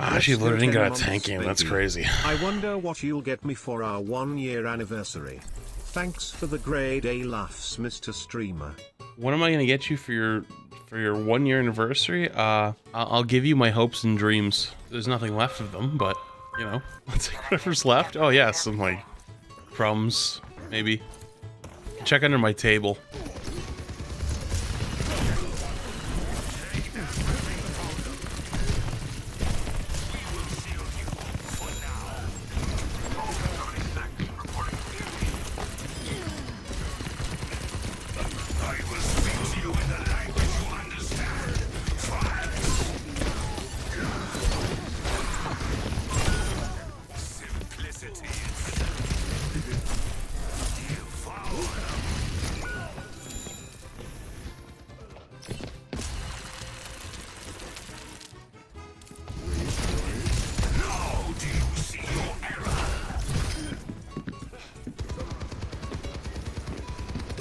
Ah, she literally didn't get a tank game. That's crazy. I wonder what you'll get me for our 1-year anniversary. Thanks for the grade A laughs, Mr. Streamer. What am I gonna get you for your 1-year anniversary? I'll give you my hopes and dreams. There's nothing left of them, but you know, let's take whatever's left. Oh yeah, some like crumbs, maybe. Check under my table.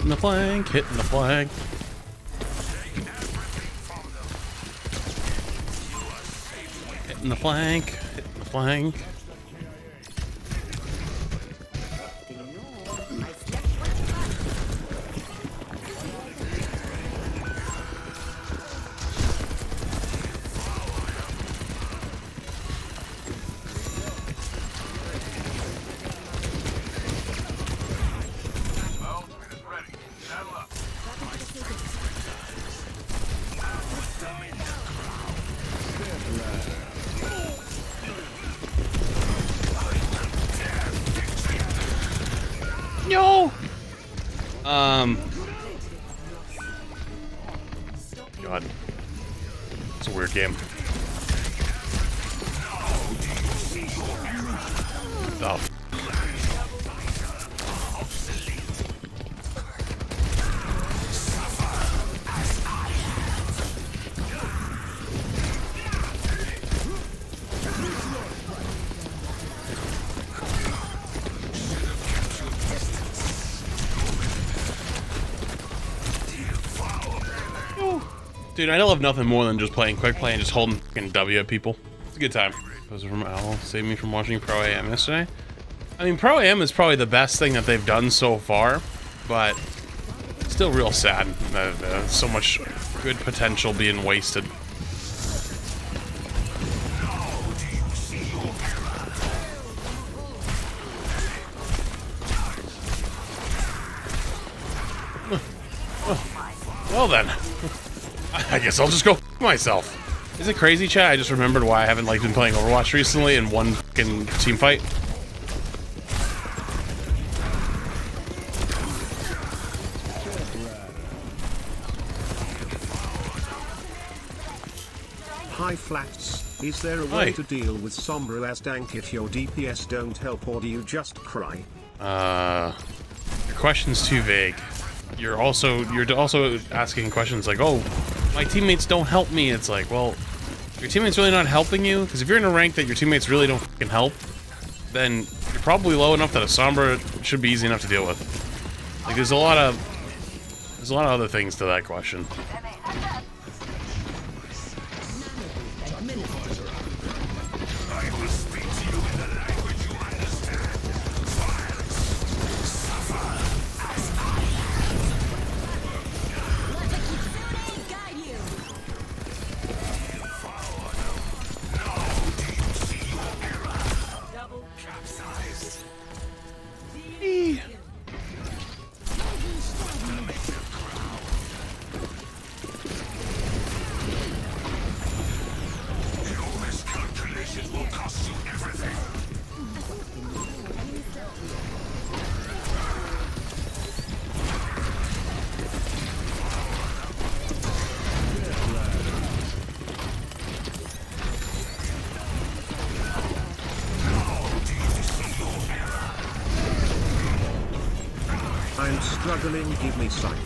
Hitting the flank, hitting the flank. Hitting the flank, hitting the flank. No! God. It's a weird game. Oh. Dude, I love nothing more than just playing quick play and just holding fucking W at people. It's a good time. Those are from Owl. Saved me from watching Pro AM yesterday. I mean, Pro AM is probably the best thing that they've done so far, but still real sad that so much good potential being wasted. Well then. I guess I'll just go f myself. Is it crazy, chat? I just remembered why I haven't like been playing Overwatch recently in one fucking team fight. Hi Flats, is there a way to deal with Sombra as dank if your DPS don't help, or do you just cry? Your question's too vague. You're also asking questions like, oh, my teammates don't help me. It's like, well, your teammates really not helping you? Because if you're in a rank that your teammates really don't fucking help, then you're probably low enough that a Sombra should be easy enough to deal with. Like, there's a lot of other things to that question. I'm struggling, give me sight.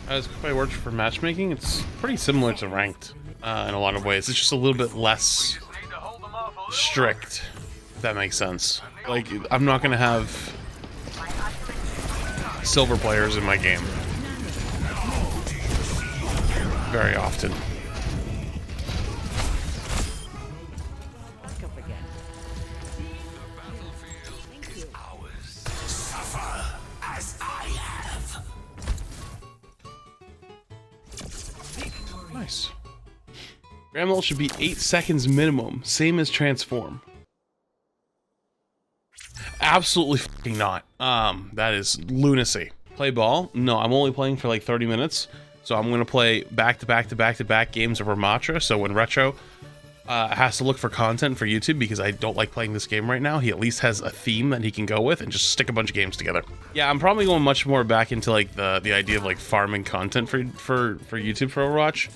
As quick play works for matchmaking, it's pretty similar to ranked in a lot of ways. It's just a little bit less strict, if that makes sense. Like, I'm not gonna have silver players in my game very often. Nice. Graham ult should be 8 seconds minimum, same as transform. Absolutely fucking not. That is lunacy. Play ball? No, I'm only playing for like 30 minutes. So I'm gonna play back to back to back to back games of Ramatra. So when Retro has to look for content for YouTube, because I don't like playing this game right now, he at least has a theme that he can go with and just stick a bunch of games together. Yeah, I'm probably going much more back into like the idea of like farming content for YouTube for Overwatch.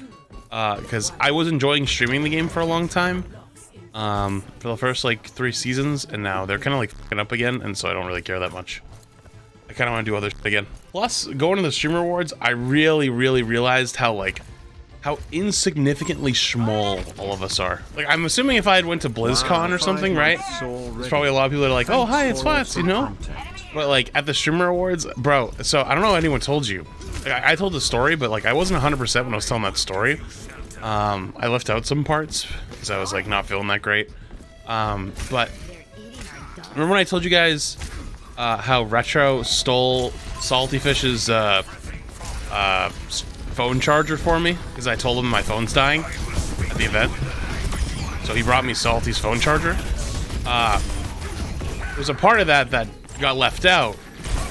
Because I was enjoying streaming the game for a long time. For the first like 3 seasons, and now they're kind of like fucking up again, and so I don't really care that much. I kind of want to do other shit again. Plus, going to the streamer awards, I really realized how insignificantly small all of us are. Like, I'm assuming if I had went to BlizzCon or something, right? There's probably a lot of people that are like, oh hi, it's Flats, you know? But like at the streamer awards, bro, so I don't know if anyone told you. Like, I told the story, but like I wasn't 100% when I was telling that story. I left out some parts because I was like not feeling that great. But remember when I told you guys how Retro stole Salty Fish's phone charger for me because I told him my phone's dying at the event? So he brought me Salty's phone charger. There's a part of that that got left out,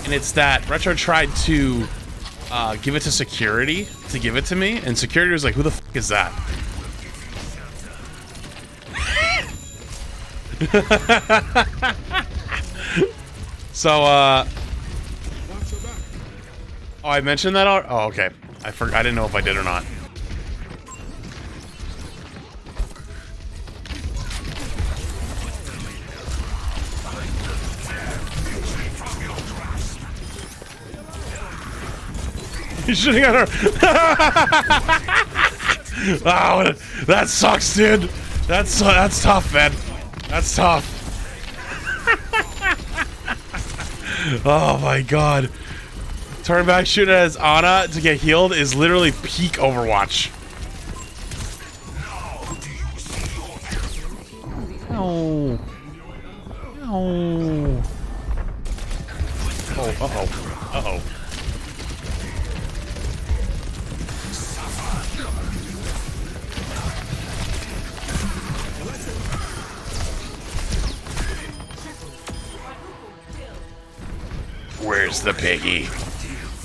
and it's that Retro tried to give it to security to give it to me, and security was like, who the fuck is that? So, oh, I mentioned that already? Oh, okay. I didn't know if I did or not. He's shooting at her. Wow, that sucks, dude. That's tough, man. That's tough. Oh my god. Turn back, shoot as Ana to get healed is literally peak Overwatch. No. No. Oh, uh-oh. Uh-oh. Where's the piggy?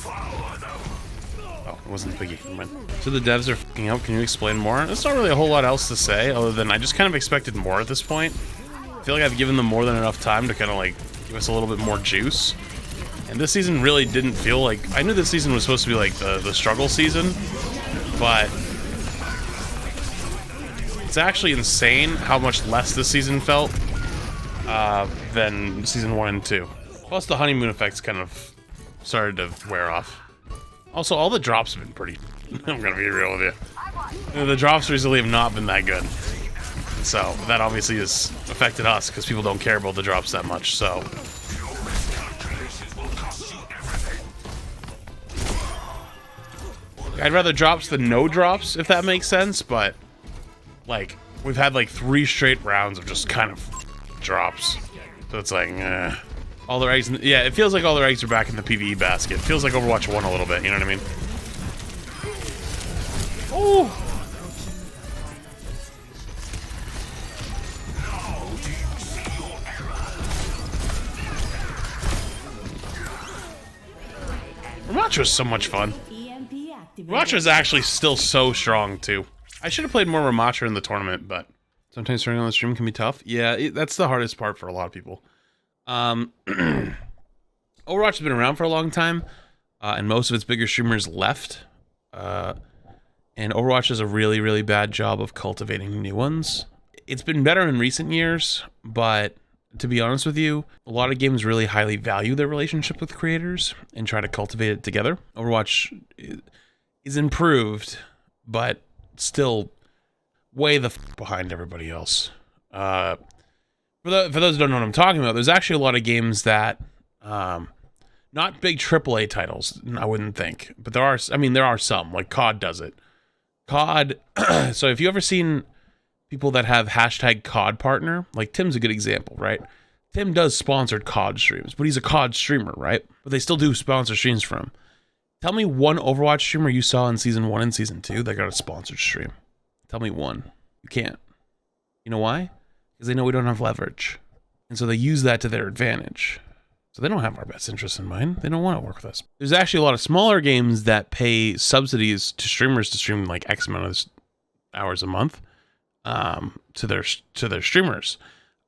Oh, it wasn't the piggy. Never mind. So the devs are fucking up. Can you explain more? There's not really a whole lot else to say, other than I just kind of expected more at this point. I feel like I've given them more than enough time to kind of like give us a little bit more juice. And this season really didn't feel like... I knew this season was supposed to be like the struggle season, but it's actually insane how much less this season felt than season 1 and 2. Plus the honeymoon effects kind of started to wear off. Also, all the drops have been pretty... I'm gonna be real with you. The drops recently have not been that good. So, that obviously has affected us, because people don't care about the drops that much, so... I'd rather drops than no drops, if that makes sense, but... Like, we've had like 3 straight rounds of just kind of drops. So it's like, eh. All their eggs, yeah, it feels like all their eggs are back in the PvE basket. It feels like Overwatch 1 a little bit, you know what I mean? Oh! Overwatch was so much fun. Ramatra is actually still so strong, too. I should have played more Ramatra in the tournament, but sometimes turning on the stream can be tough. Yeah, that's the hardest part for a lot of people. Overwatch has been around for a long time, and most of its bigger streamers left. And Overwatch does a really bad job of cultivating new ones. It's been better in recent years, but to be honest with you, a lot of games really highly value their relationship with creators and try to cultivate it together. Overwatch is improved, but still way the f behind everybody else. For those who don't know what I'm talking about, there's actually a lot of games that, not big AAA titles, I wouldn't think, but there are some, like COD does it. COD, so if you ever seen people that have hashtag COD partner, like Tim's a good example, right? Tim does sponsored COD streams, but he's a COD streamer, right? But they still do sponsor streams for him. Tell me one Overwatch streamer you saw in Season 1 and Season 2 that got a sponsored stream. Tell me one. You can't. You know why? Because they know we don't have leverage. And so they use that to their advantage. So they don't have our best interests in mind. They don't want to work with us. There's actually a lot of smaller games that pay subsidies to streamers to stream like X amount of hours a month to their streamers.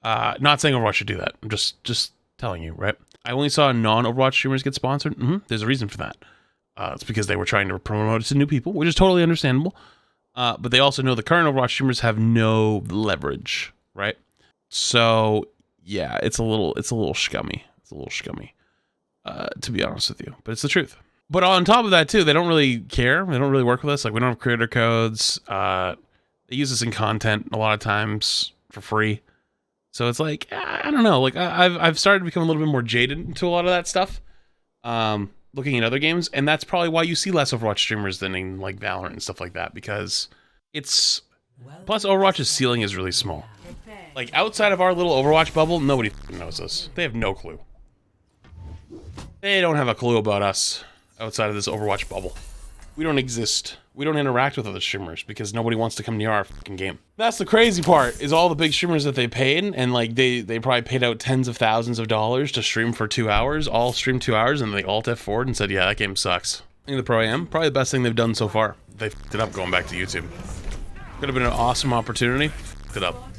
Not saying Overwatch should do that. I'm just telling you, right? I only saw non-Overwatch streamers get sponsored. There's a reason for that. It's because they were trying to promote it to new people, which is totally understandable. But they also know the current Overwatch streamers have no leverage, right? So yeah, it's a little scummy. It's a little scummy, to be honest with you, but it's the truth. But on top of that too, they don't really care. They don't really work with us. Like we don't have creator codes. They use us in content a lot of times for free. So it's like, I don't know. Like I've started to become a little bit more jaded to a lot of that stuff. Looking at other games, and that's probably why you see less Overwatch streamers than in like Valorant and stuff like that, because it's, plus Overwatch's ceiling is really small. Like outside of our little Overwatch bubble, nobody knows us. They have no clue. They don't have a clue about us outside of this Overwatch bubble. We don't exist. We don't interact with other streamers because nobody wants to come near our fucking game. That's the crazy part, is all the big streamers that they paid, and like they probably paid out tens of thousands of dollars to stream for 2 hours, all streamed 2 hours, and they alt F4'd and said, yeah, that game sucks. I think the Pro Am, probably the best thing they've done so far. They fucked it up going back to YouTube. Could have been an awesome opportunity. Fucked it up.